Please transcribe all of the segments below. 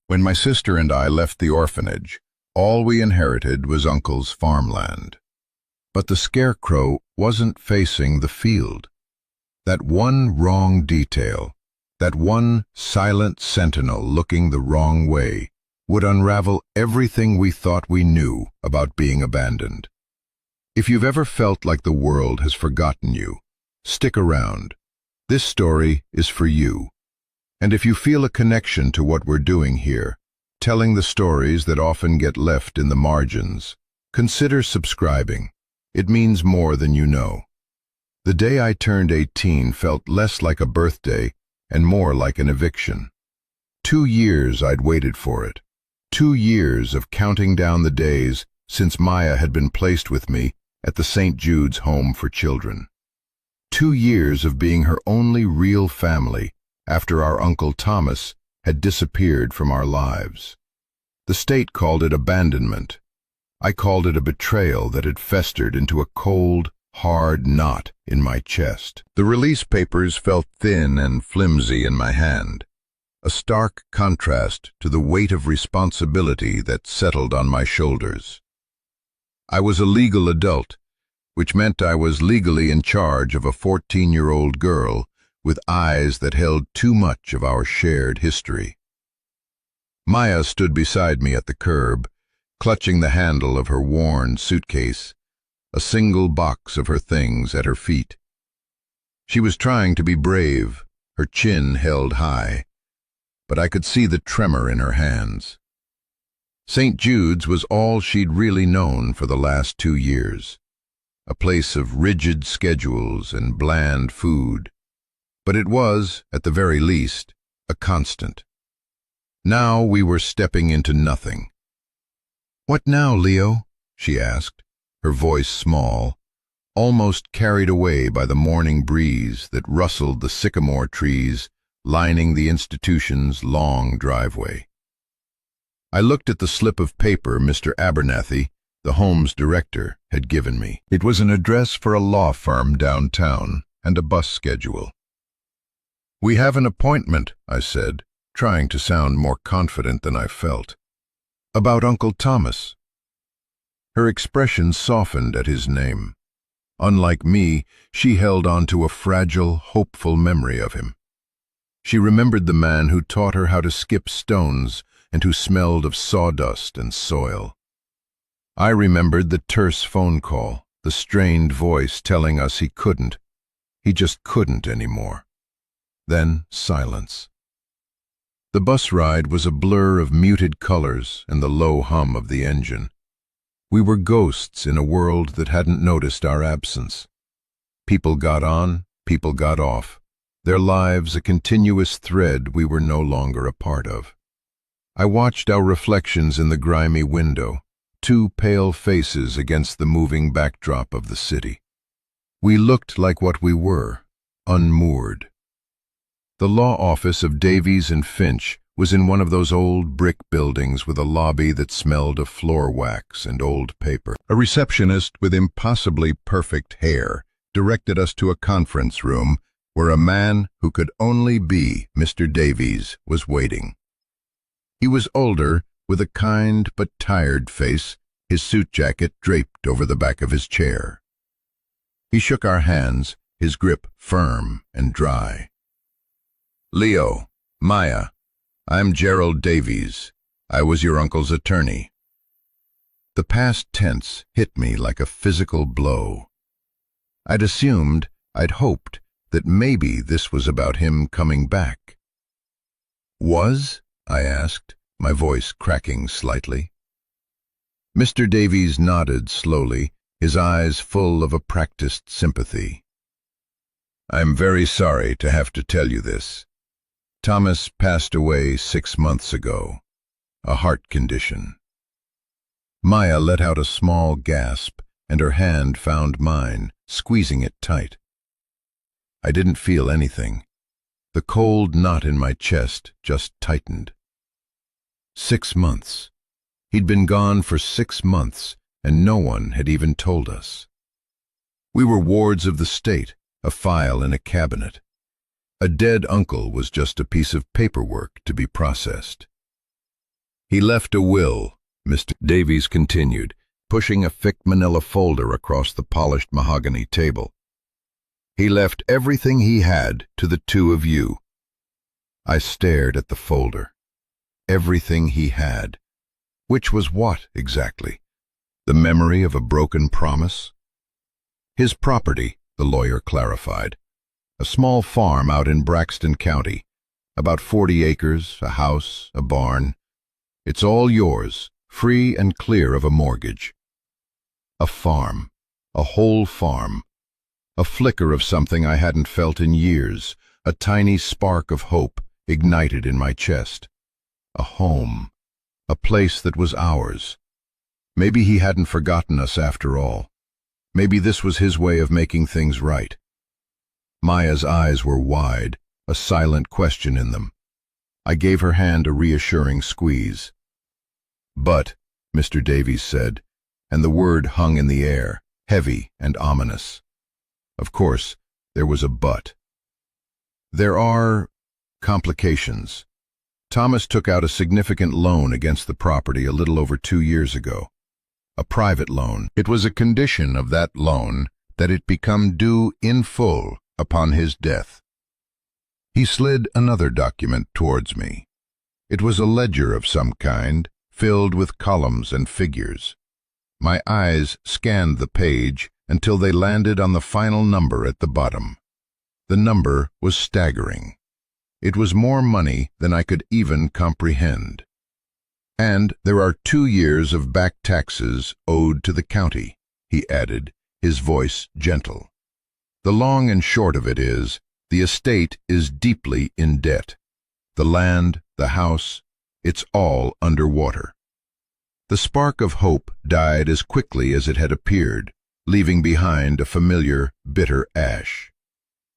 When my sister and I left the orphanage, all we inherited was Uncle's farmland. But the scarecrow wasn't facing the field. That one wrong detail, that one silent sentinel looking the wrong way, would unravel everything we thought we knew about being abandoned. If you've ever felt like the world has forgotten you, stick around. This story is for you. And if you feel a connection to what we're doing here, telling the stories that often get left in the margins, consider subscribing. It means more than you know. The day I turned 18 felt less like a birthday and more like an eviction. 2 years I'd waited for it. 2 years of counting down the days since Maya had been placed with me at the St. Jude's Home for Children. 2 years of being her only real family after our Uncle Thomas had disappeared from our lives. The state called it abandonment. I called it a betrayal that had festered into a cold, hard knot in my chest. The release papers felt thin and flimsy in my hand, a stark contrast to the weight of responsibility that settled on my shoulders. I was a legal adult, which meant I was legally in charge of a 14-year-old girl with eyes that held too much of our shared history. Maya stood beside me at the curb, clutching the handle of her worn suitcase, a single box of her things at her feet. She was trying to be brave, her chin held high, but I could see the tremor in her hands. St. Jude's was all she'd really known for the last 2 years, a place of rigid schedules and bland food, but it was, at the very least, a constant. Now we were stepping into nothing. "What now, Leo?" she asked, her voice small, almost carried away by the morning breeze that rustled the sycamore trees lining the institution's long driveway. I looked at the slip of paper Mr. Abernathy, the home's director, had given me. It was an address for a law firm downtown and a bus schedule. "We have an appointment," I said, trying to sound more confident than I felt. "About Uncle Thomas." Her expression softened at his name. Unlike me, she held on to a fragile, hopeful memory of him. She remembered the man who taught her how to skip stones and who smelled of sawdust and soil. I remembered the terse phone call, the strained voice telling us he just couldn't anymore. Then silence. The bus ride was a blur of muted colors and the low hum of the engine. We were ghosts in a world that hadn't noticed our absence. People got on, people got off, their lives a continuous thread we were no longer a part of. I watched our reflections in the grimy window, 2 pale faces against the moving backdrop of the city. We looked like what we were, unmoored. The law office of Davies and Finch was in one of those old brick buildings with a lobby that smelled of floor wax and old paper. A receptionist with impossibly perfect hair directed us to a conference room where a man who could only be Mr. Davies was waiting. He was older, with a kind but tired face, his suit jacket draped over the back of his chair. He shook our hands, his grip firm and dry. "Leo, Maya, I'm Gerald Davies. I was your uncle's attorney." The past tense hit me like a physical blow. I'd hoped that maybe this was about him coming back. "Was?" I asked, my voice cracking slightly. Mr. Davies nodded slowly, his eyes full of a practiced sympathy. "I'm very sorry to have to tell you this. Thomas passed away 6 months ago. A heart condition." Maya let out a small gasp, and her hand found mine, squeezing it tight. I didn't feel anything. The cold knot in my chest just tightened. 6 months. He'd been gone for 6 months, and no one had even told us. We were wards of the state, a file in a cabinet. A dead uncle was just a piece of paperwork to be processed. He left a will, Mr. Davies continued, pushing a thick manila folder across the polished mahogany table. He left everything he had to the two of you. I stared at the folder. Everything he had. Which was what, exactly? The memory of a broken promise? His property, the lawyer clarified. A small farm out in Braxton County. About 40 acres, a house, a barn. It's all yours, free and clear of a mortgage. A farm. A whole farm. A flicker of something I hadn't felt in years, a tiny spark of hope ignited in my chest. A home. A place that was ours. Maybe he hadn't forgotten us after all. Maybe this was his way of making things right. Maya's eyes were wide, a silent question in them. I gave her hand a reassuring squeeze. "But," Mr. Davies said, and the word hung in the air, heavy and ominous. Of course, there was a but. "There are complications. Thomas took out a significant loan against the property a little over 2 years ago. A private loan. It was a condition of that loan that it become due in full upon his death." He slid another document towards me. It was a ledger of some kind, filled with columns and figures. My eyes scanned the page until they landed on the final number at the bottom. The number was staggering. It was more money than I could even comprehend. "And there are 2 years of back taxes owed to the county," he added, his voice gentle. "The long and short of it is, the estate is deeply in debt. The land, the house, it's all under water." The spark of hope died as quickly as it had appeared, leaving behind a familiar, bitter ash.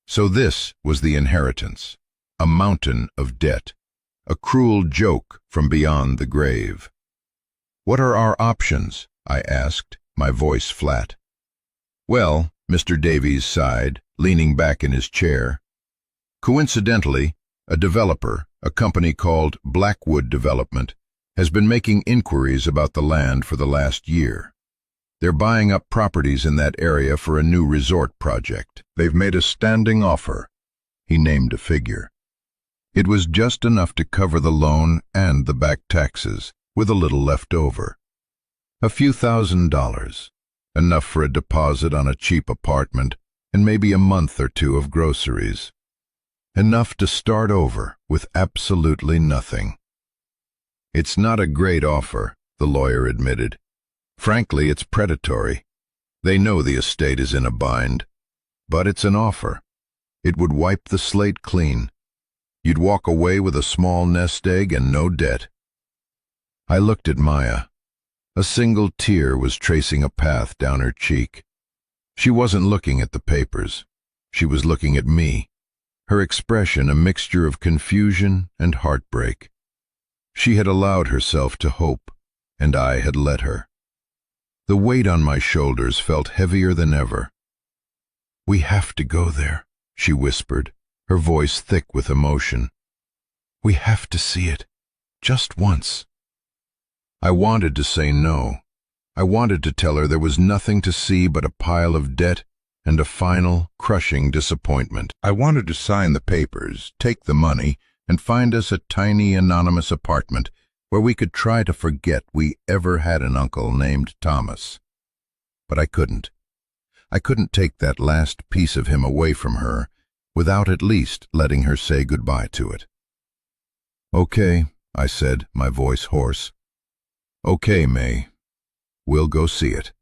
So this was the inheritance, a mountain of debt, a cruel joke from beyond the grave. "What are our options?" I asked, my voice flat. "Well," Mr. Davies sighed, leaning back in his chair. "Coincidentally, a developer, a company called Blackwood Development, has been making inquiries about the land for the last year. They're buying up properties in that area for a new resort project. They've made a standing offer." He named a figure. It was just enough to cover the loan and the back taxes, with a little left over. A few $1,000s, enough for a deposit on a cheap apartment and maybe a month or 2 of groceries. Enough to start over with absolutely nothing. "It's not a great offer," the lawyer admitted. "Frankly, it's predatory. They know the estate is in a bind. But it's an offer. It would wipe the slate clean. You'd walk away with a small nest egg and no debt." I looked at Maya. A single tear was tracing a path down her cheek. She wasn't looking at the papers. She was looking at me, her expression a mixture of confusion and heartbreak. She had allowed herself to hope, and I had let her. The weight on my shoulders felt heavier than ever. "We have to go there," she whispered, her voice thick with emotion. "We have to see it, just once." I wanted to say no. I wanted to tell her there was nothing to see but a pile of debt and a final, crushing disappointment. I wanted to sign the papers, take the money, and find us a tiny, anonymous apartment where we could try to forget we ever had an uncle named Thomas. But I couldn't. I couldn't take that last piece of him away from her without at least letting her say goodbye to it. "Okay," I said, my voice hoarse. "Okay, May. We'll go see it."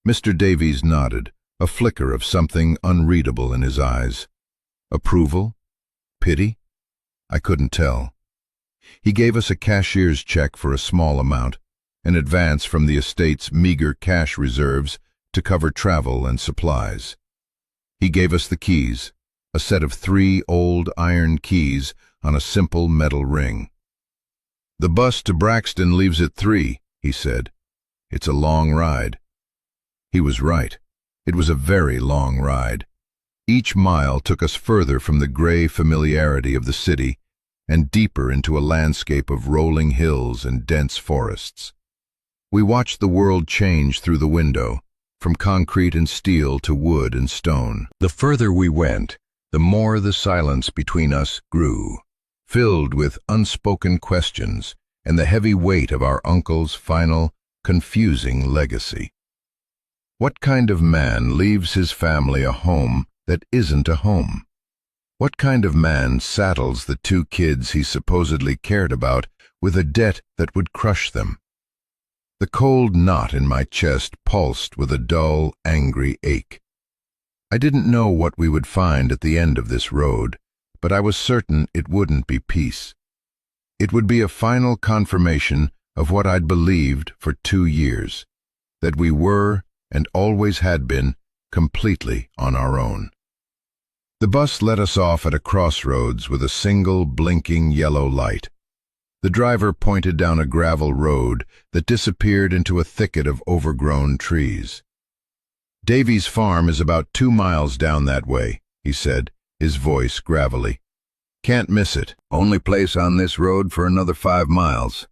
Mr. Davies nodded, a flicker of something unreadable in his eyes. Approval? Pity? I couldn't tell. He gave us a cashier's check for a small amount, an advance from the estate's meager cash reserves to cover travel and supplies. He gave us the keys, a set of 3 old iron keys on a simple metal ring. "The bus to Braxton leaves at 3, he said. "It's a long ride." He was right. It was a very long ride. Each mile took us further from the gray familiarity of the city and deeper into a landscape of rolling hills and dense forests. We watched the world change through the window, from concrete and steel to wood and stone. The further we went, the more the silence between us grew, filled with unspoken questions and the heavy weight of our uncle's final, confusing legacy. What kind of man leaves his family a home that isn't a home? What kind of man saddles the two kids he supposedly cared about with a debt that would crush them? The cold knot in my chest pulsed with a dull, angry ache. I didn't know what we would find at the end of this road, but I was certain it wouldn't be peace. It would be a final confirmation of what I'd believed for 2 years, that we were, and always had been, completely on our own. The bus let us off at a crossroads with a single blinking yellow light. The driver pointed down a gravel road that disappeared into a thicket of overgrown trees. "Davy's farm is about 2 miles down that way," he said, his voice gravelly. "Can't miss it. Only place on this road for another 5 miles.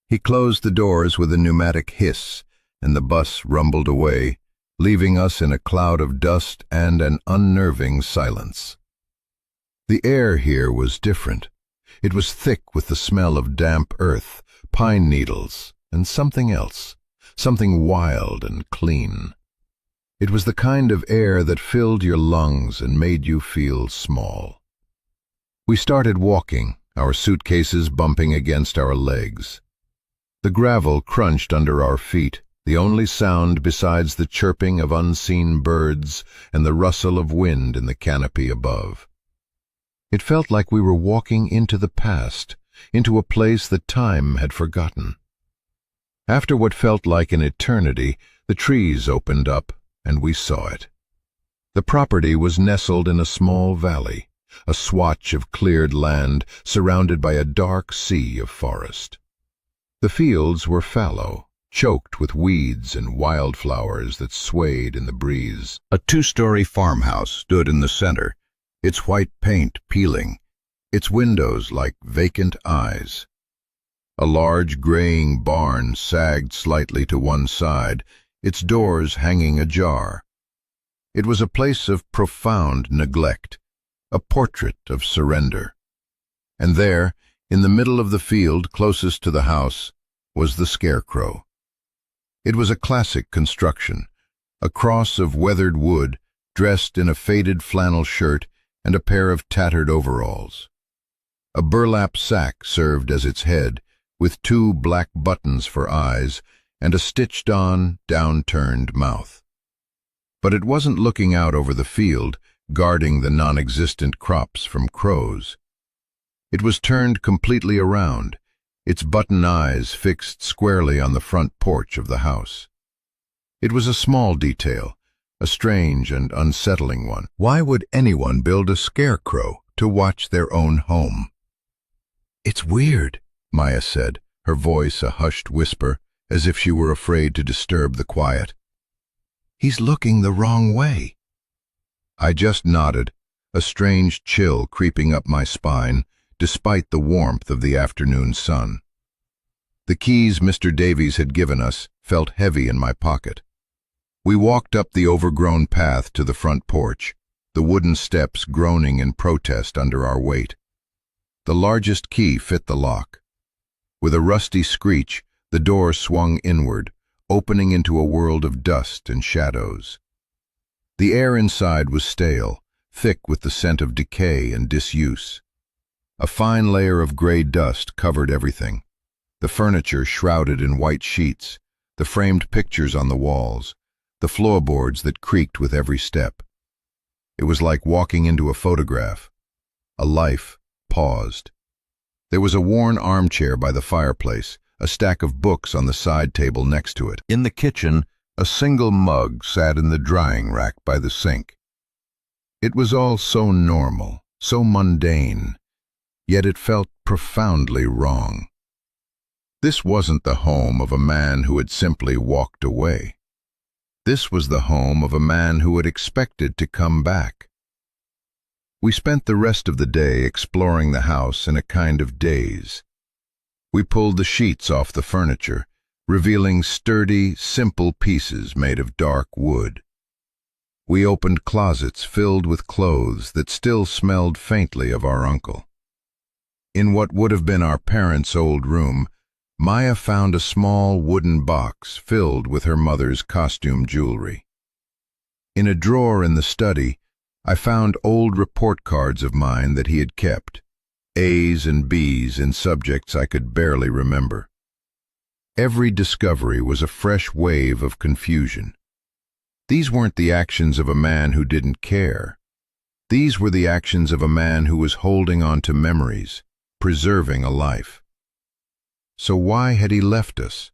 He closed the doors with a pneumatic hiss, and the bus rumbled away, leaving us in a cloud of dust and an unnerving silence. The air here was different. It was thick with the smell of damp earth, pine needles, and something else, something wild and clean. It was the kind of air that filled your lungs and made you feel small. We started walking, our suitcases bumping against our legs. The gravel crunched under our feet, the only sound besides the chirping of unseen birds and the rustle of wind in the canopy above. It felt like we were walking into the past, into a place that time had forgotten. After what felt like an eternity, the trees opened up, and we saw it. The property was nestled in a small valley, a swatch of cleared land surrounded by a dark sea of forest. The fields were fallow, choked with weeds and wildflowers that swayed in the breeze. A 2-story farmhouse stood in the center, its white paint peeling, its windows like vacant eyes. A large graying barn sagged slightly to one side, its doors hanging ajar. It was a place of profound neglect, a portrait of surrender. And there, in the middle of the field closest to the house, was the scarecrow. It was a classic construction, a cross of weathered wood, dressed in a faded flannel shirt and a pair of tattered overalls. A burlap sack served as its head, with 2 black buttons for eyes and a stitched-on, down-turned mouth. But it wasn't looking out over the field, guarding the non-existent crops from crows. It was turned completely around, its button eyes fixed squarely on the front porch of the house. It was a small detail, a strange and unsettling one. Why would anyone build a scarecrow to watch their own home? "It's weird," Maya said, her voice a hushed whisper, as if she were afraid to disturb the quiet. "He's looking the wrong way." I just nodded, a strange chill creeping up my spine, despite the warmth of the afternoon sun. The keys Mr. Davies had given us felt heavy in my pocket. We walked up the overgrown path to the front porch, the wooden steps groaning in protest under our weight. The largest key fit the lock. With a rusty screech, the door swung inward, opening into a world of dust and shadows. The air inside was stale, thick with the scent of decay and disuse. A fine layer of gray dust covered everything, the furniture shrouded in white sheets, the framed pictures on the walls, the floorboards that creaked with every step. It was like walking into a photograph. A life paused. There was a worn armchair by the fireplace, a stack of books on the side table next to it. In the kitchen, a single mug sat in the drying rack by the sink. It was all so normal, so mundane, yet it felt profoundly wrong. This wasn't the home of a man who had simply walked away. This was the home of a man who had expected to come back. We spent the rest of the day exploring the house in a kind of daze. We pulled the sheets off the furniture, revealing sturdy, simple pieces made of dark wood. We opened closets filled with clothes that still smelled faintly of our uncle. In what would have been our parents' old room, Maya found a small wooden box filled with her mother's costume jewelry. In a drawer in the study, I found old report cards of mine that he had kept, A's and B's in subjects I could barely remember. Every discovery was a fresh wave of confusion. These weren't the actions of a man who didn't care. These were the actions of a man who was holding on to memories, preserving a life. So why had he left us?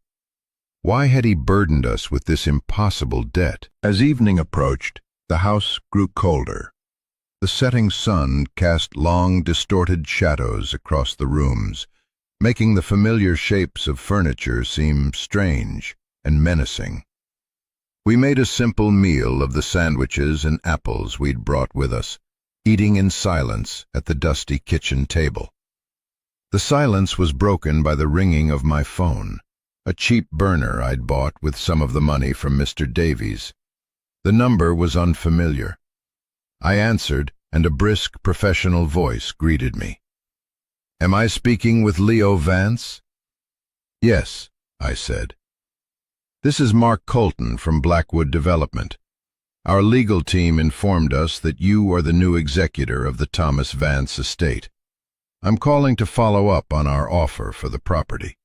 Why had he burdened us with this impossible debt? As evening approached, the house grew colder. The setting sun cast long, distorted shadows across the rooms, making the familiar shapes of furniture seem strange and menacing. We made a simple meal of the sandwiches and apples we'd brought with us, eating in silence at the dusty kitchen table. The silence was broken by the ringing of my phone, a cheap burner I'd bought with some of the money from Mr. Davies. The number was unfamiliar. I answered, and a brisk, professional voice greeted me. "Am I speaking with Leo Vance?" "Yes," I said. "This is Mark Colton from Blackwood Development. Our legal team informed us that you are the new executor of the Thomas Vance estate. I'm calling to follow up on our offer for the property."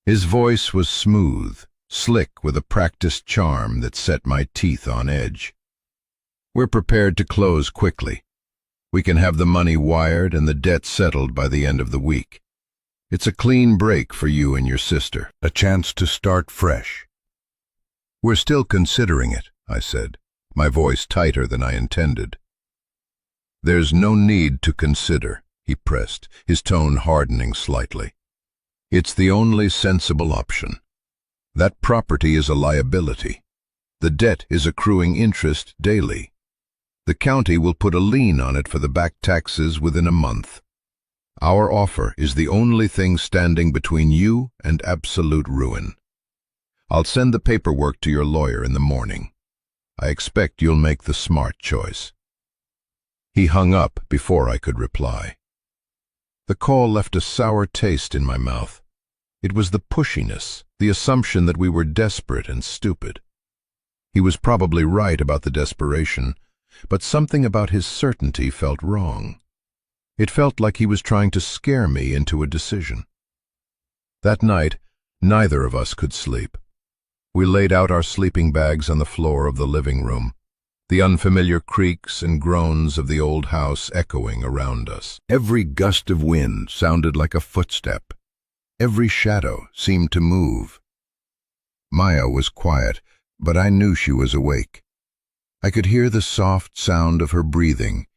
His voice was smooth, slick with a practiced charm that set my teeth on edge. "We're prepared to close quickly. We can have the money wired and the debt settled by the end of the week. It's a clean break for you and your sister, a chance to start fresh." "We're still considering it," I said, my voice tighter than I intended. "There's no need to consider," he pressed, his tone hardening slightly. "It's the only sensible option. That property is a liability. The debt is accruing interest daily. The county will put a lien on it for the back taxes within a month. Our offer is the only thing standing between you and absolute ruin. I'll send the paperwork to your lawyer in the morning. I expect you'll make the smart choice." He hung up before I could reply. The call left a sour taste in my mouth. It was the pushiness, the assumption that we were desperate and stupid. He was probably right about the desperation, but something about his certainty felt wrong. It felt like he was trying to scare me into a decision. That night, neither of us could sleep. We laid out our sleeping bags on the floor of the living room, the unfamiliar creaks and groans of the old house echoing around us. Every gust of wind sounded like a footstep. Every shadow seemed to move. Maya was quiet, but I knew she was awake. I could hear the soft sound of her breathing,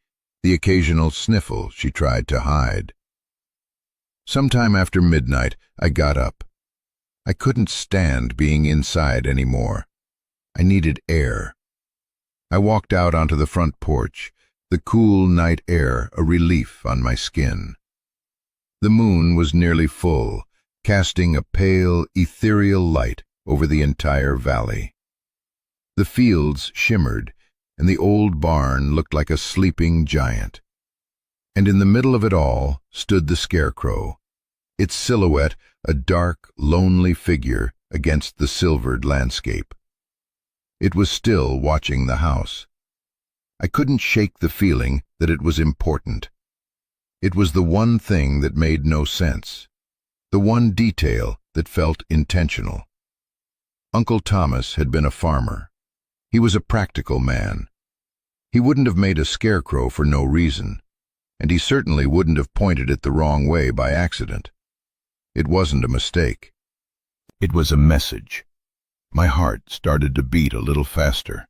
the occasional sniffle she tried to hide. Sometime after midnight, I got up. I couldn't stand being inside anymore. I needed air. I walked out onto the front porch, the cool night air a relief on my skin. The moon was nearly full, casting a pale, ethereal light over the entire valley. The fields shimmered, and the old barn looked like a sleeping giant. And in the middle of it all stood the scarecrow, its silhouette a dark, lonely figure against the silvered landscape. It was still watching the house. I couldn't shake the feeling that it was important. It was the one thing that made no sense, the one detail that felt intentional. Uncle Thomas had been a farmer. He was a practical man. He wouldn't have made a scarecrow for no reason, and he certainly wouldn't have pointed it the wrong way by accident. It wasn't a mistake. It was a message. My heart started to beat a little faster.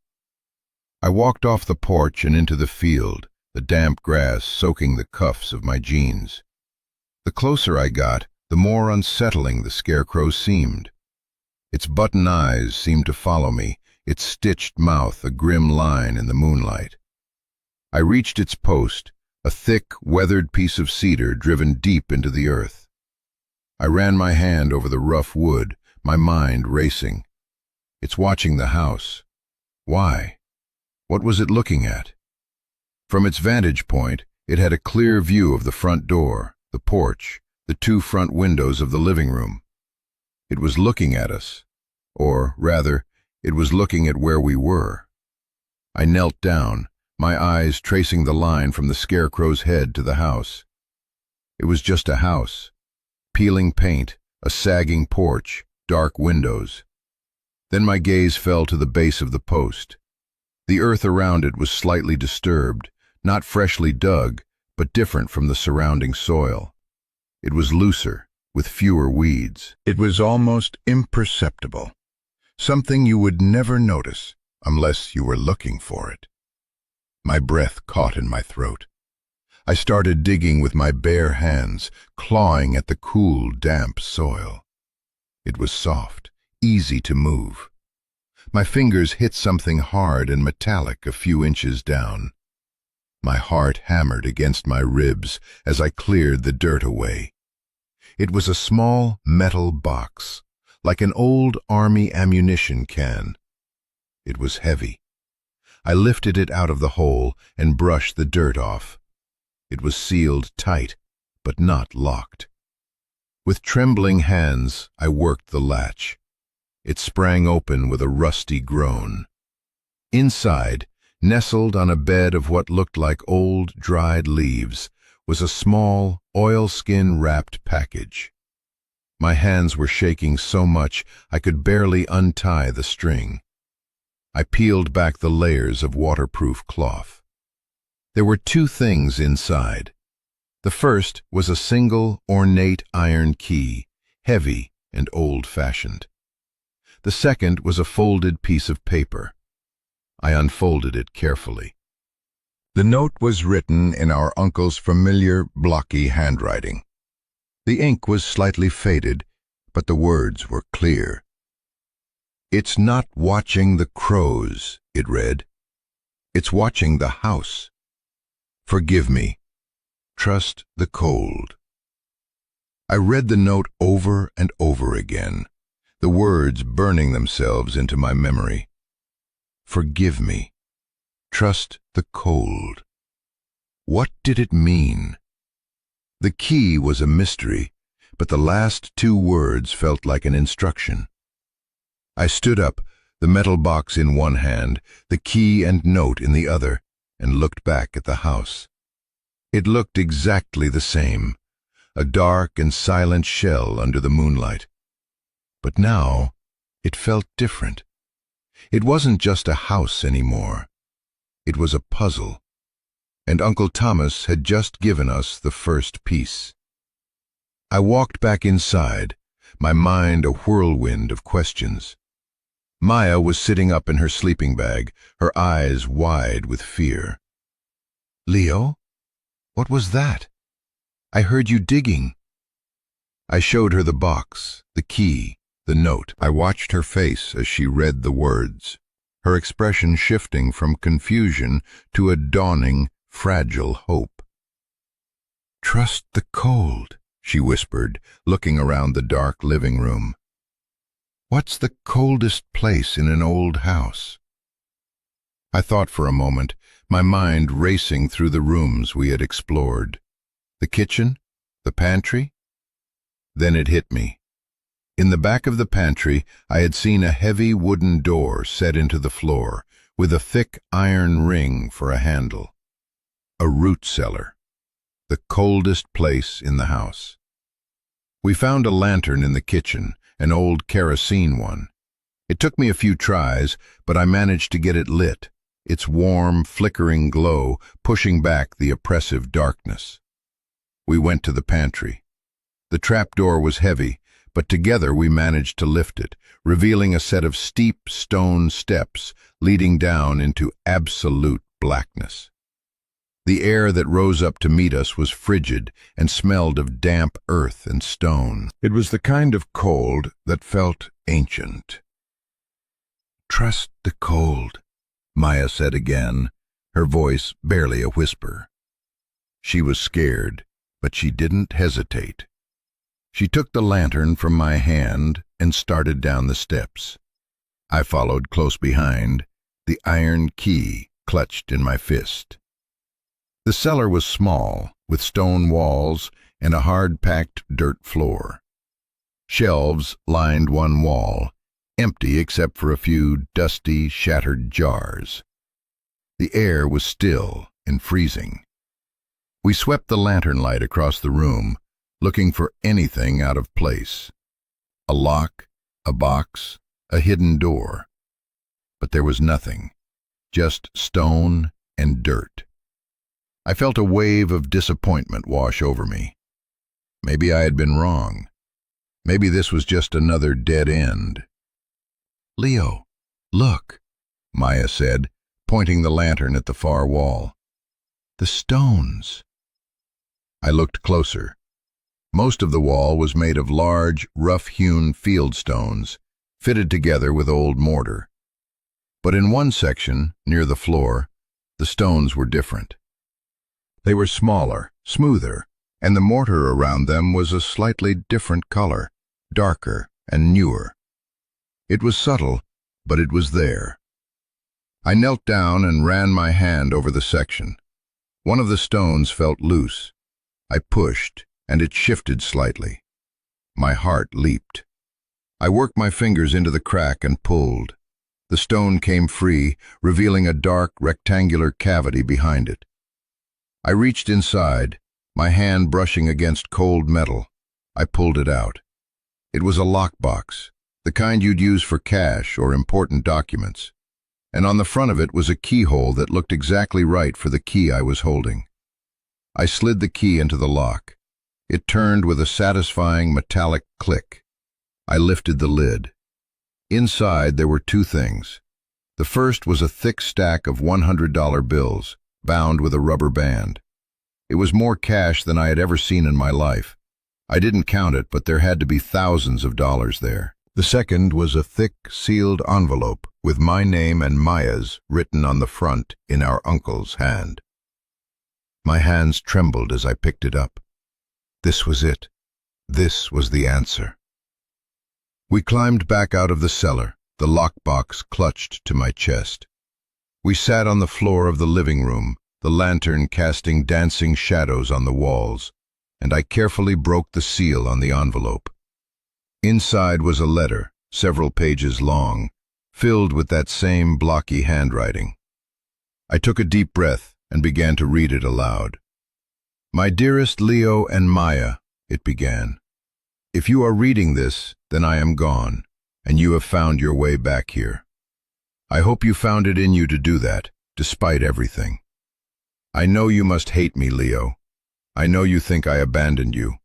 I walked off the porch and into the field, the damp grass soaking the cuffs of my jeans. The closer I got, the more unsettling the scarecrow seemed. Its button eyes seemed to follow me, its stitched mouth a grim line in the moonlight. I reached its post, a thick, weathered piece of cedar driven deep into the earth. I ran my hand over the rough wood, my mind racing. It's watching the house. Why? What was it looking at? From its vantage point, it had a clear view of the front door, the porch, the two front windows of the living room. It was looking at us, or rather, it was looking at where we were. I knelt down, my eyes tracing the line from the scarecrow's head to the house. It was just a house. Peeling paint, a sagging porch, dark windows. Then my gaze fell to the base of the post. The earth around it was slightly disturbed, not freshly dug, but different from the surrounding soil. It was looser, with fewer weeds. It was almost imperceptible, something you would never notice unless you were looking for it. My breath caught in my throat. I started digging with my bare hands, clawing at the cool, damp soil. It was soft, easy to move. My fingers hit something hard and metallic a few inches down. My heart hammered against my ribs as I cleared the dirt away. It was a small metal box, like an old army ammunition can. It was heavy. I lifted it out of the hole and brushed the dirt off. It was sealed tight, but not locked. With trembling hands, I worked the latch. It sprang open with a rusty groan. Inside, nestled on a bed of what looked like old, dried leaves, was a small, oilskin-wrapped package. My hands were shaking so much I could barely untie the string. I peeled back the layers of waterproof cloth. There were two things inside. The first was a single, ornate iron key, heavy and old-fashioned. The second was a folded piece of paper. I unfolded it carefully. The note was written in our uncle's familiar, blocky handwriting. The ink was slightly faded, but the words were clear. "It's not watching the crows," it read. "It's watching the house. Forgive me. Trust the cold." I read the note over and over again, the words burning themselves into my memory. Forgive me. Trust the cold. What did it mean? The key was a mystery, but the last two words felt like an instruction. I stood up, the metal box in one hand, the key and note in the other, and looked back at the house. It looked exactly the same, a dark and silent shell under the moonlight. But now, it felt different. It wasn't just a house anymore. It was a puzzle, and Uncle Thomas had just given us the first piece. I walked back inside, my mind a whirlwind of questions. Maya was sitting up in her sleeping bag, her eyes wide with fear. "Leo? What was that? I heard you digging." I showed her the box, the key, the note. I watched her face as she read the words, her expression shifting from confusion to a dawning, fragile hope. "Trust the cold," she whispered, looking around the dark living room. "What's the coldest place in an old house?" I thought for a moment, my mind racing through the rooms we had explored. The kitchen? The pantry? Then it hit me. In the back of the pantry, I had seen a heavy wooden door set into the floor, with a thick iron ring for a handle. A root cellar. The coldest place in the house. We found a lantern in the kitchen, an old kerosene one. It took me a few tries, but I managed to get it lit, its warm, flickering glow pushing back the oppressive darkness. We went to the pantry. The trapdoor was heavy, but together we managed to lift it, revealing a set of steep stone steps leading down into absolute blackness. The air that rose up to meet us was frigid and smelled of damp earth and stone. It was the kind of cold that felt ancient. "Trust the cold," Maya said again, her voice barely a whisper. She was scared, but she didn't hesitate. She took the lantern from my hand and started down the steps. I followed close behind, the iron key clutched in my fist. The cellar was small, with stone walls and a hard-packed dirt floor. Shelves lined one wall, empty except for a few dusty, shattered jars. The air was still and freezing. We swept the lantern light across the room, looking for anything out of place. A lock, a box, a hidden door. But there was nothing, just stone and dirt. I felt a wave of disappointment wash over me. Maybe I had been wrong. Maybe this was just another dead end. "Leo, look," Maya said, pointing the lantern at the far wall. "The stones." I looked closer. Most of the wall was made of large, rough-hewn field stones, fitted together with old mortar. But in one section, near the floor, the stones were different. They were smaller, smoother, and the mortar around them was a slightly different color, darker and newer. It was subtle, but it was there. I knelt down and ran my hand over the section. One of the stones felt loose. I pushed, and it shifted slightly. My heart leaped. I worked my fingers into the crack and pulled. The stone came free, revealing a dark, rectangular cavity behind it. I reached inside, my hand brushing against cold metal. I pulled it out. It was a lockbox, the kind you'd use for cash or important documents. And on the front of it was a keyhole that looked exactly right for the key I was holding. I slid the key into the lock. It turned with a satisfying metallic click. I lifted the lid. Inside there were two things. The first was a thick stack of $100 bills, bound with a rubber band. It was more cash than I had ever seen in my life. I didn't count it, but there had to be thousands of dollars there. The second was a thick, sealed envelope with my name and Maya's written on the front in our uncle's hand. My hands trembled as I picked it up. This was it. This was the answer. We climbed back out of the cellar, the lockbox clutched to my chest. We sat on the floor of the living room, the lantern casting dancing shadows on the walls, and I carefully broke the seal on the envelope. Inside was a letter, several pages long, filled with that same blocky handwriting. I took a deep breath and began to read it aloud. "My dearest Leo and Maya," it began. "If you are reading this, then I am gone, and you have found your way back here. I hope you found it in you to do that, despite everything. I know you must hate me, Leo. I know you think I abandoned you.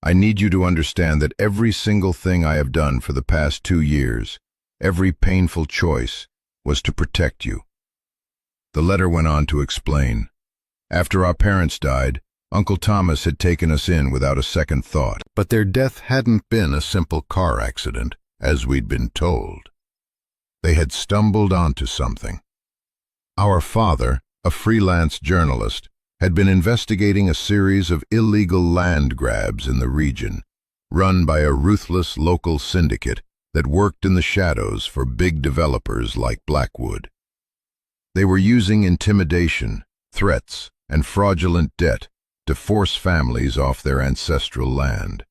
I need you to understand that every single thing I have done for the past 2 years, every painful choice, was to protect you." The letter went on to explain. After our parents died, Uncle Thomas had taken us in without a second thought. But their death hadn't been a simple car accident, as we'd been told. They had stumbled onto something. Our father, a freelance journalist, had been investigating a series of illegal land grabs in the region, run by a ruthless local syndicate that worked in the shadows for big developers like Blackwood. They were using intimidation, threats, and fraudulent debt to force families off their ancestral land.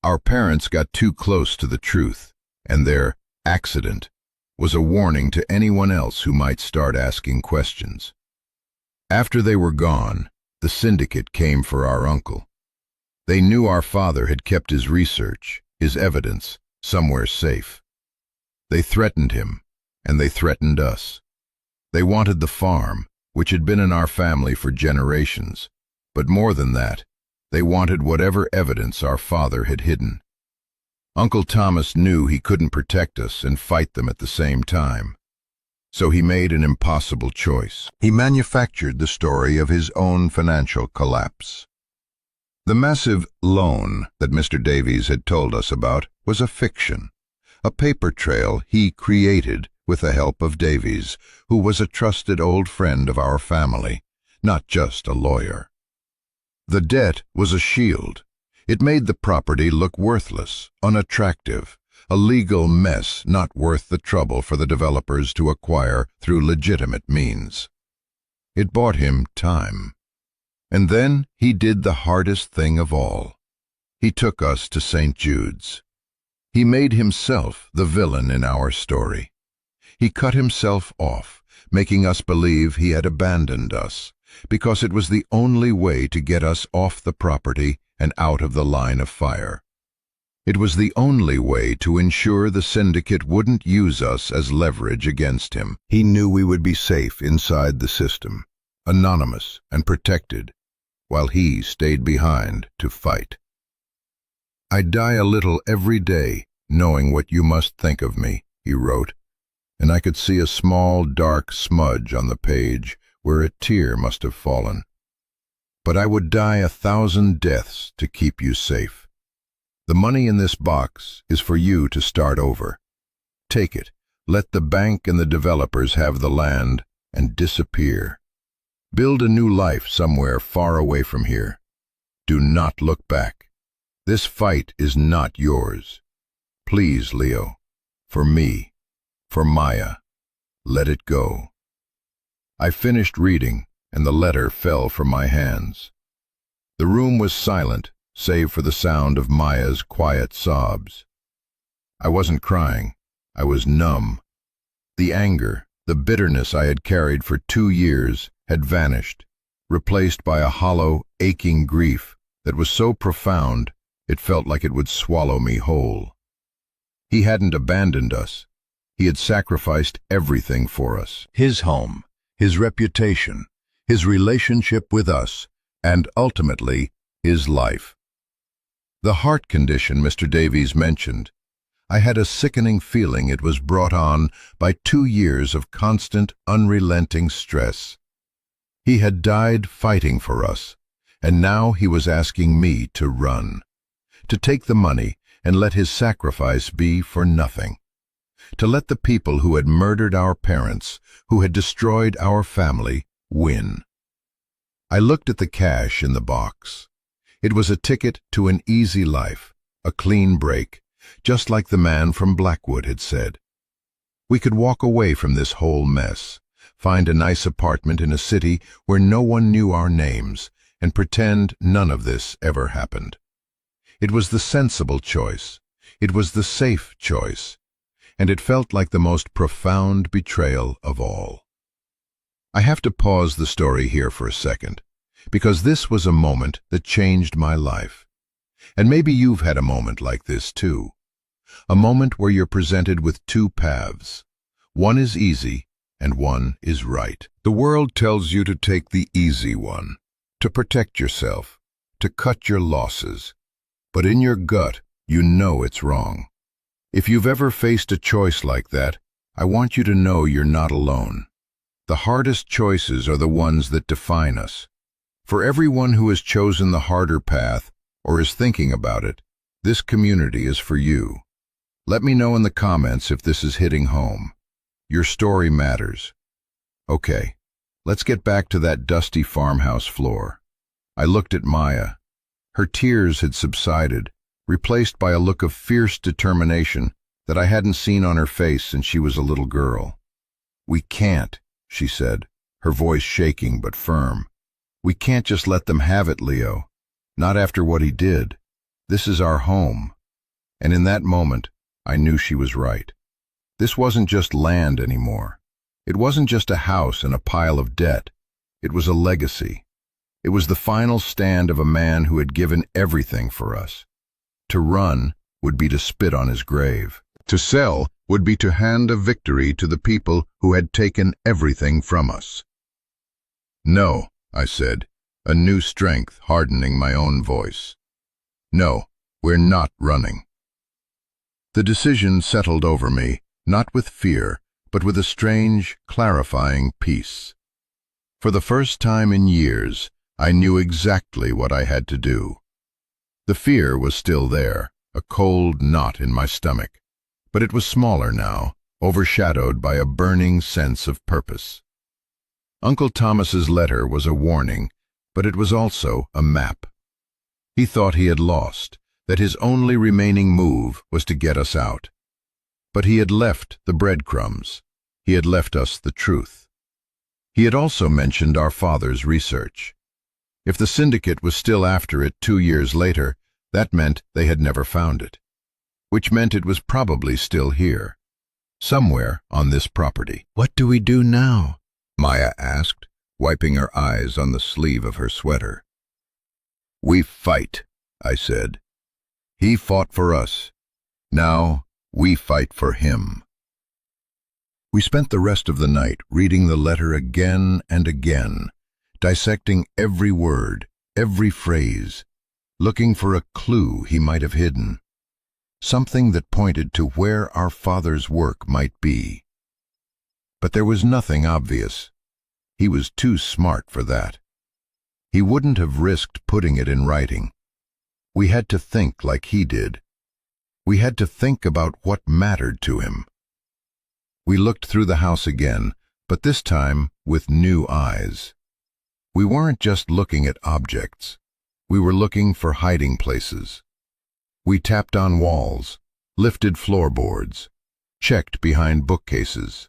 Our parents got too close to the truth, and their accident was a warning to anyone else who might start asking questions. After they were gone, the syndicate came for our uncle. They knew our father had kept his research, his evidence, somewhere safe. They threatened him, and they threatened us. They wanted the farm, which had been in our family for generations, but more than that, they wanted whatever evidence our father had hidden. Uncle Thomas knew he couldn't protect us and fight them at the same time. So he made an impossible choice. He manufactured the story of his own financial collapse. The massive loan that Mr. Davies had told us about was a fiction, a paper trail he created with the help of Davies, who was a trusted old friend of our family, not just a lawyer. The debt was a shield. It made the property look worthless, unattractive, a legal mess not worth the trouble for the developers to acquire through legitimate means. It bought him time. And then he did the hardest thing of all. He took us to St. Jude's. He made himself the villain in our story. He cut himself off, making us believe he had abandoned us, because it was the only way to get us off the property and out of the line of fire. It was the only way to ensure the syndicate wouldn't use us as leverage against him. He knew we would be safe inside the system, anonymous and protected, while he stayed behind to fight. "I die a little every day, knowing what you must think of me," he wrote, and I could see a small, dark smudge on the page where a tear must have fallen. "But I would die 1,000 deaths to keep you safe. The money in this box is for you to start over. Take it, let the bank and the developers have the land, and disappear. Build a new life somewhere far away from here. Do not look back. This fight is not yours. Please, Leo, for me, for Maya, let it go." I finished reading, and the letter fell from my hands. The room was silent, save for the sound of Maya's quiet sobs. I wasn't crying. I was numb. The anger, the bitterness I had carried for 2 years had vanished, replaced by a hollow, aching grief that was so profound it felt like it would swallow me whole. He hadn't abandoned us. He had sacrificed everything for us. His home, his reputation, his relationship with us, and ultimately, his life. The heart condition Mr. Davies mentioned, I had a sickening feeling it was brought on by 2 years of constant, unrelenting stress. He had died fighting for us, and now he was asking me to run, to take the money and let his sacrifice be for nothing, to let the people who had murdered our parents, who had destroyed our family, win. I looked at the cash in the box. It was a ticket to an easy life, a clean break, just like the man from Blackwood had said. We could walk away from this whole mess, find a nice apartment in a city where no one knew our names, and pretend none of this ever happened. It was the sensible choice. It was the safe choice. And it felt like the most profound betrayal of all. I have to pause the story here for a second, because this was a moment that changed my life. And maybe you've had a moment like this too. A moment where you're presented with 2 paths. One is easy, and one is right. The world tells you to take the easy one, to protect yourself, to cut your losses. But in your gut, you know it's wrong. If you've ever faced a choice like that, I want you to know you're not alone. The hardest choices are the ones that define us. For everyone who has chosen the harder path, or is thinking about it, this community is for you. Let me know in the comments if this is hitting home. Your story matters. Okay, let's get back to that dusty farmhouse floor. I looked at Maya. Her tears had subsided, replaced by a look of fierce determination that I hadn't seen on her face since she was a little girl. "We can't," she said, her voice shaking but firm. "We can't just let them have it, Leo. Not after what he did. This is our home." And in that moment, I knew she was right. This wasn't just land anymore. It wasn't just a house and a pile of debt. It was a legacy. It was the final stand of a man who had given everything for us. To run would be to spit on his grave. To sell would be to hand a victory to the people who had taken everything from us. "No," I said, a new strength hardening my own voice. "No, we're not running." The decision settled over me, not with fear, but with a strange, clarifying peace. For the first time in years, I knew exactly what I had to do. The fear was still there, a cold knot in my stomach, but it was smaller now, overshadowed by a burning sense of purpose. Uncle Thomas's letter was a warning, but it was also a map. He thought he had lost, that his only remaining move was to get us out. But he had left the breadcrumbs. He had left us the truth. He had also mentioned our father's research. If the syndicate was still after it 2 years later, that meant they had never found it, which meant it was probably still here, somewhere on this property. "What do we do now?" Maya asked, wiping her eyes on the sleeve of her sweater. "We fight," I said. "He fought for us. Now we fight for him." We spent the rest of the night reading the letter again and again, dissecting every word, every phrase, looking for a clue he might have hidden, something that pointed to where our father's work might be. But there was nothing obvious. He was too smart for that. He wouldn't have risked putting it in writing. We had to think like he did. We had to think about what mattered to him. We looked through the house again, but this time with new eyes. We weren't just looking at objects. We were looking for hiding places. We tapped on walls, lifted floorboards, checked behind bookcases.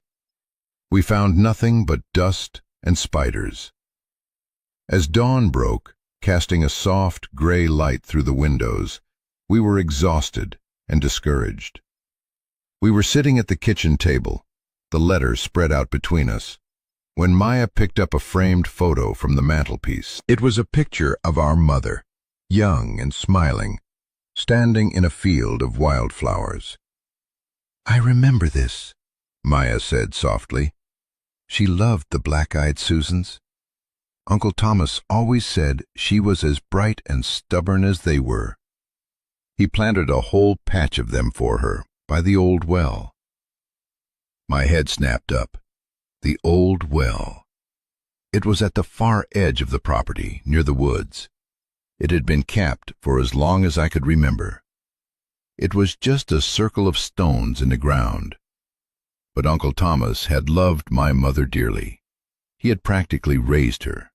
We found nothing but dust and spiders. As dawn broke, casting a soft, gray light through the windows, we were exhausted and discouraged. We were sitting at the kitchen table, the letter spread out between us, when Maya picked up a framed photo from the mantelpiece. It was a picture of our mother, young and smiling, standing in a field of wildflowers. "I remember this," Maya said softly. "She loved the black-eyed Susans. Uncle Thomas always said she was as bright and stubborn as they were. He planted a whole patch of them for her by the old well." My head snapped up. The old well. It was at the far edge of the property, near the woods. It had been capped for as long as I could remember. It was just a circle of stones in the ground. But Uncle Thomas had loved my mother dearly. He had practically raised her.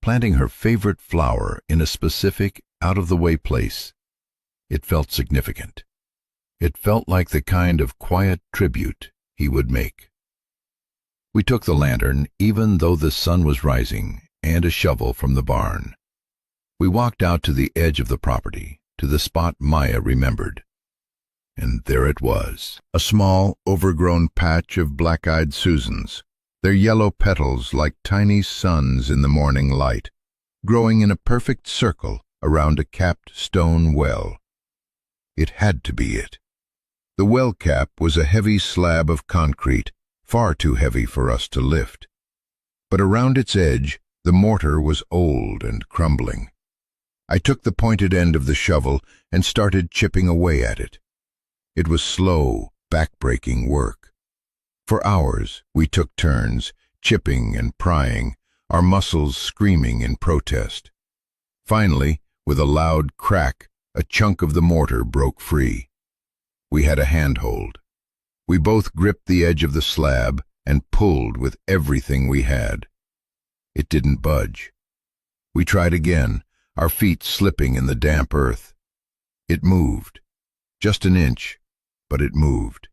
Planting her favorite flower in a specific, out-of-the-way place, it felt significant. It felt like the kind of quiet tribute he would make. We took the lantern, even though the sun was rising, and a shovel from the barn. We walked out to the edge of the property, to the spot Maya remembered. And there it was, a small, overgrown patch of black-eyed Susans, their yellow petals like tiny suns in the morning light, growing in a perfect circle around a capped stone well. It had to be it. The well cap was a heavy slab of concrete, far too heavy for us to lift. But around its edge, the mortar was old and crumbling. I took the pointed end of the shovel and started chipping away at it. It was slow, back-breaking work. For hours, we took turns, chipping and prying, our muscles screaming in protest. Finally, with a loud crack, a chunk of the mortar broke free. We had a handhold. We both gripped the edge of the slab and pulled with everything we had. It didn't budge. We tried again, our feet slipping in the damp earth. It moved. Just an inch, but it moved.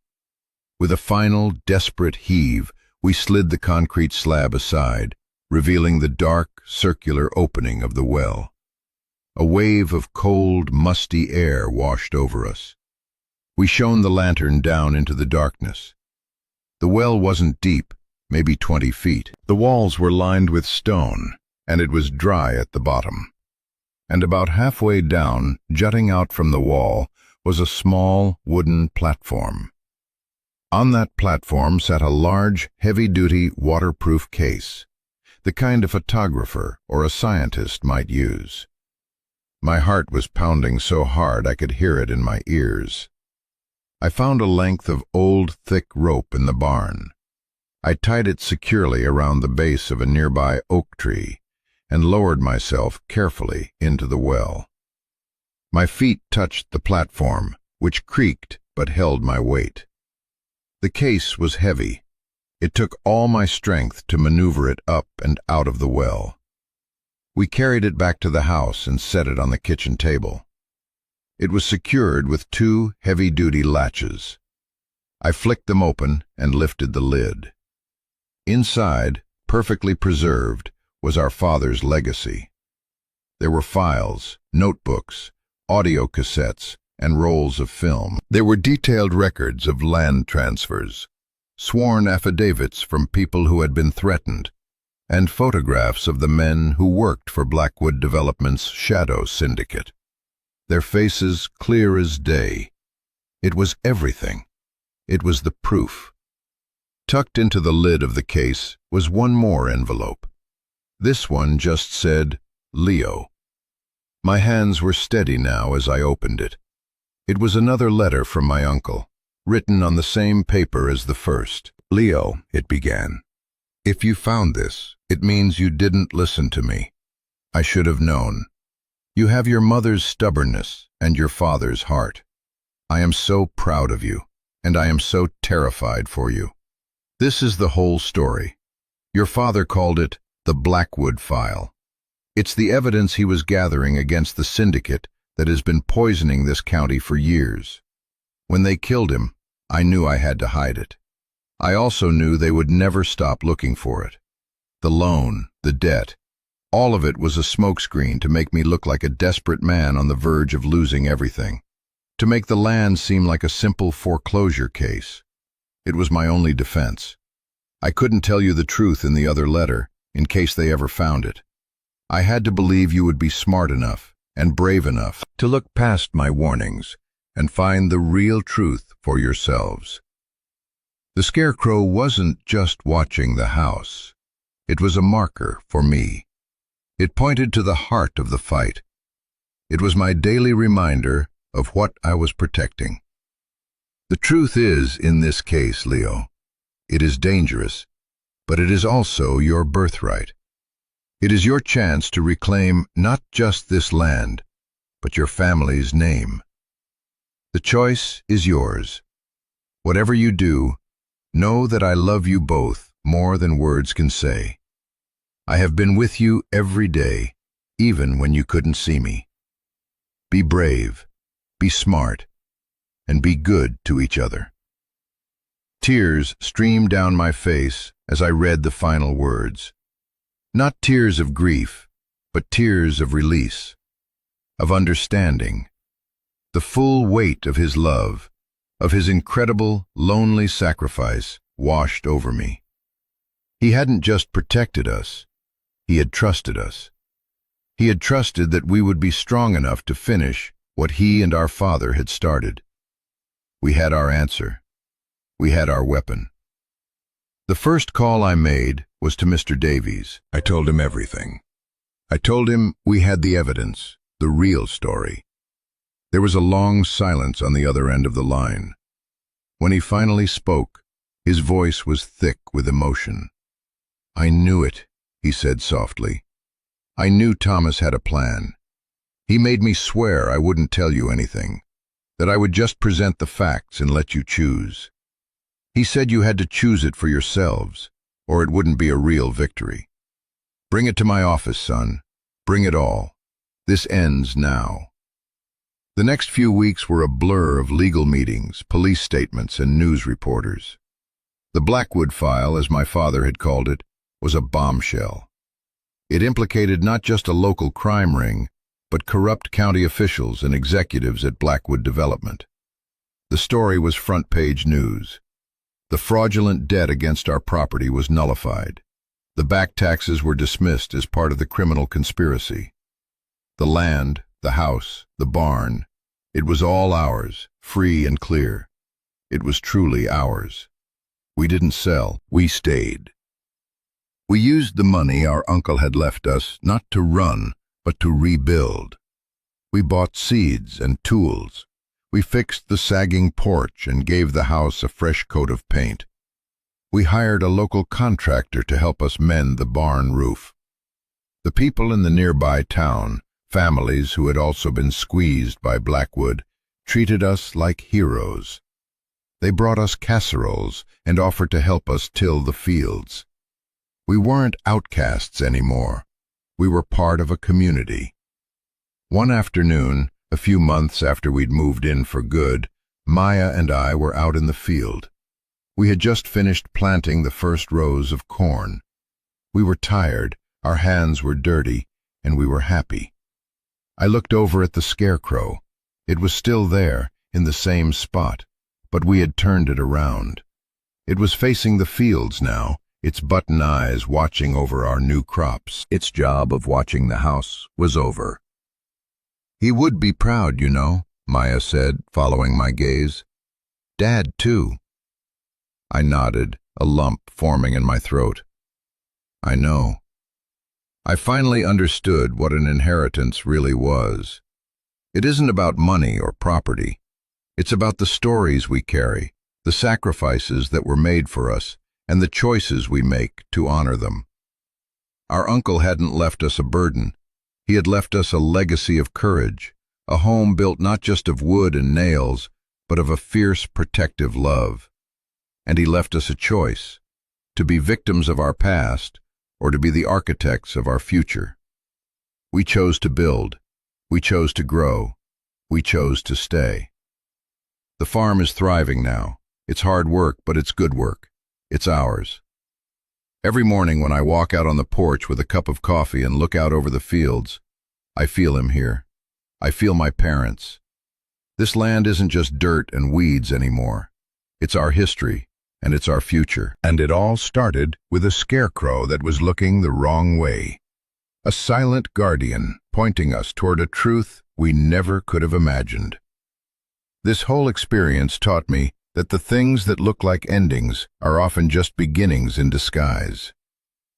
With a final, desperate heave, we slid the concrete slab aside, revealing the dark, circular opening of the well. A wave of cold, musty air washed over us. We shone the lantern down into the darkness. The well wasn't deep, maybe 20 feet. The walls were lined with stone, and it was dry at the bottom. And about halfway down, jutting out from the wall, was a small wooden platform. On that platform sat a large, heavy-duty, waterproof case, the kind a photographer or a scientist might use. My heart was pounding so hard I could hear it in my ears. I found a length of old, thick rope in the barn. I tied it securely around the base of a nearby oak tree and lowered myself carefully into the well. My feet touched the platform, which creaked but held my weight. The case was heavy. It took all my strength to maneuver it up and out of the well. We carried it back to the house and set it on the kitchen table. It was secured with 2 heavy-duty latches. I flicked them open and lifted the lid. Inside, perfectly preserved, was our father's legacy. There were files, notebooks, audio cassettes, and rolls of film. There were detailed records of land transfers, sworn affidavits from people who had been threatened, and photographs of the men who worked for Blackwood Development's shadow syndicate. Their faces clear as day. It was everything. It was the proof. Tucked into the lid of the case was one more envelope. This one just said, Leo. My hands were steady now as I opened it. It was another letter from my uncle, written on the same paper as the first. Leo, it began. If you found this, it means you didn't listen to me. I should have known. You have your mother's stubbornness and your father's heart. I am so proud of you, and I am so terrified for you. This is the whole story. Your father called it the Blackwood File. It's the evidence he was gathering against the syndicate that has been poisoning this county for years. When they killed him, I knew I had to hide it. I also knew they would never stop looking for it. The loan, the debt, all of it was a smokescreen to make me look like a desperate man on the verge of losing everything, to make the land seem like a simple foreclosure case. It was my only defense. I couldn't tell you the truth in the other letter, in case they ever found it. I had to believe you would be smart enough and brave enough to look past my warnings and find the real truth for yourselves. The scarecrow wasn't just watching the house. It was a marker for me. It pointed to the heart of the fight. It was my daily reminder of what I was protecting. The truth is, in this case, Leo, it is dangerous, but it is also your birthright. It is your chance to reclaim not just this land, but your family's name. The choice is yours. Whatever you do, know that I love you both more than words can say. I have been with you every day, even when you couldn't see me. Be brave, be smart, and be good to each other. Tears streamed down my face as I read the final words. Not tears of grief, but tears of release, of understanding. The full weight of his love, of his incredible, lonely sacrifice, washed over me. He hadn't just protected us, he had trusted us. He had trusted that we would be strong enough to finish what he and our father had started. We had our answer. We had our weapon. The first call I made was to Mr. Davies. I told him everything. I told him we had the evidence, the real story. There was a long silence on the other end of the line. When he finally spoke, his voice was thick with emotion. I knew it, he said softly. I knew Thomas had a plan. He made me swear I wouldn't tell you anything, that I would just present the facts and let you choose. He said you had to choose it for yourselves, or it wouldn't be a real victory. Bring it to my office, son. Bring it all. This ends now. The next few weeks were a blur of legal meetings, police statements, and news reporters. The Blackwood File, as my father had called it, was a bombshell. It implicated not just a local crime ring, but corrupt county officials and executives at Blackwood Development. The story was front-page news. The fraudulent debt against our property was nullified. The back taxes were dismissed as part of the criminal conspiracy. The land, the house, the barn, it was all ours, free and clear. It was truly ours. We didn't sell, we stayed. We used the money our uncle had left us not to run, but to rebuild. We bought seeds and tools. We fixed the sagging porch and gave the house a fresh coat of paint. We hired a local contractor to help us mend the barn roof. The people in the nearby town, families who had also been squeezed by Blackwood, treated us like heroes. They brought us casseroles and offered to help us till the fields. We weren't outcasts anymore. We were part of a community. One afternoon, a few months after we'd moved in for good, Maya and I were out in the field. We had just finished planting the first rows of corn. We were tired, our hands were dirty, and we were happy. I looked over at the scarecrow. It was still there, in the same spot, but we had turned it around. It was facing the fields now, its button eyes watching over our new crops. Its job of watching the house was over. "He would be proud, you know," Maya said, following my gaze. "Dad, too." I nodded, a lump forming in my throat. I know. I finally understood what an inheritance really was. It isn't about money or property. It's about the stories we carry, the sacrifices that were made for us, and the choices we make to honor them. Our uncle hadn't left us a burden. He had left us a legacy of courage, a home built not just of wood and nails, but of a fierce, protective love. And he left us a choice, to be victims of our past or to be the architects of our future. We chose to build. We chose to grow. We chose to stay. The farm is thriving now. It's hard work, but it's good work. It's ours. Every morning when I walk out on the porch with a cup of coffee and look out over the fields, I feel him here. I feel my parents. This land isn't just dirt and weeds anymore. It's our history, and it's our future. And it all started with a scarecrow that was looking the wrong way. A silent guardian pointing us toward a truth we never could have imagined. This whole experience taught me that the things that look like endings are often just beginnings in disguise.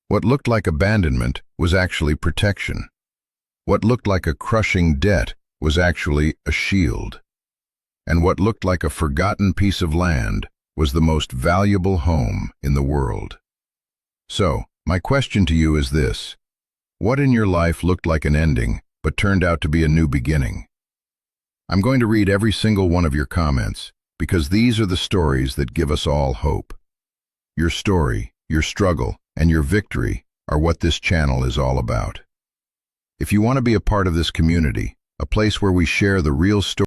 What looked like abandonment was actually protection. What looked like a crushing debt was actually a shield. And what looked like a forgotten piece of land was the most valuable home in the world. So, my question to you is this: what in your life looked like an ending, but turned out to be a new beginning? I'm going to read every single one of your comments, because these are the stories that give us all hope. Your story, your struggle, and your victory are what this channel is all about. If you want to be a part of this community, a place where we share the real story